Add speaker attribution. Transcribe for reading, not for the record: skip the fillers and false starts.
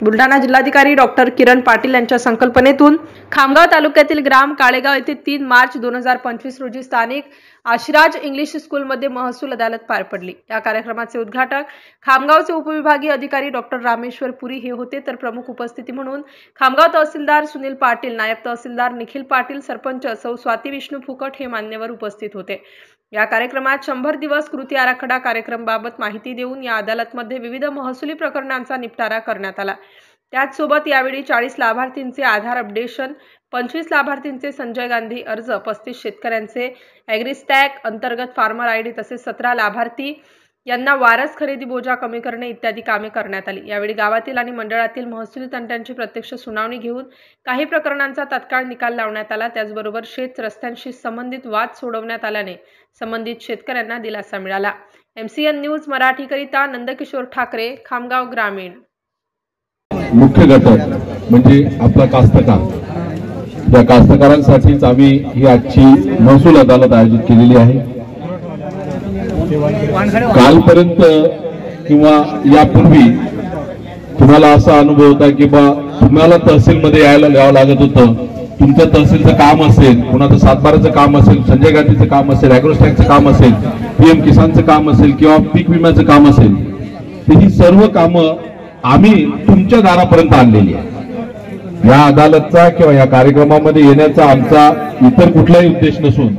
Speaker 1: बुलढाणा जिल्हाधिकारी डॉक्टर किरण पाटील यांच्या संकल्पनेतून खामगाव तालुक्यातील ग्राम काळेगाव येथे 3 मार्च 2025 रोजी स्थानिक आशिराज इंग्लिश स्कूलमध्ये महसूल अदालत पार पडली। या कार्यक्रमाचे उद्घाटक खामगावचे उपविभागीय अधिकारी डॉक्टर रामेश्वर पुरी हे होते, तर प्रमुख उपस्थिती म्हणून खामगाव तहसीलदार सुनील पाटील, नायब तहसीलदार निखिल पाटील, सरपंच सौ स्वाती विष्णू फुकट हे मान्यवर उपस्थित होते। या कार्यक्रमात 100 दिवस कृती आराखडा कार्यक्रमाबाबत माहिती देऊन या अदालतमध्ये विविध महसुली प्रकरणांचा निपटारा करण्यात आला। त्याचसोबत यावेळी 40 लाभार्थींचे आधार अपडेशन, 25 लाभार्थींचे संजय गांधी अर्ज, 35 शेतकऱ्यांचे ॲग्रीस्टॅग अंतर्गत फार्मर आयडी तसेच 17 लाभार्थी यांना वारस खरेदी बोजा कमी करणे इत्यादी कामे करण्यात आली। यावेळी गावातील आणि मंडळातील महसुली तंट्यांची प्रत्यक्ष सुनावणी घेऊन काही प्रकरणांचा तत्काळ निकाल लावण्यात आला। त्याचबरोबर शेत रस्त्यांशी संबंधित वाद सोडवण्यात आल्याने संबंधित शेतकऱ्यांना दिलासा मिळाला। MCN न्यूज मराठी करिता नंदकिशोर ठाकरे, खामगाव ग्रामीण।
Speaker 2: मुख्य घटक म्हणजे आपला कास्तकार, त्या कास्तकारांसाठीच आम्ही ही आजची महसूल अदालत आयोजित केलेली आहे। कालपर्यंत किंवा यापूर्वी तुम्हाला असा अनुभव होता की तुम्हाला तहसीलमध्ये यावं लागत होतं। तुमचं तहसीलचं काम असेल, कुणाचं सातबाराचं काम असेल, संजय गांधीचं काम असेल, ॲग्रोस्टॅगचं काम असेल, PM किसानचं काम असेल किंवा पीक विम्याचं काम असेल, ही सर्व कामं आम्ही तुमच्या दारापर्यंत आणलेली आहे। या अदालतचा किंवा या कार्यक्रमामध्ये येण्याचा आमचा इतर कुठलाही उद्देश नसून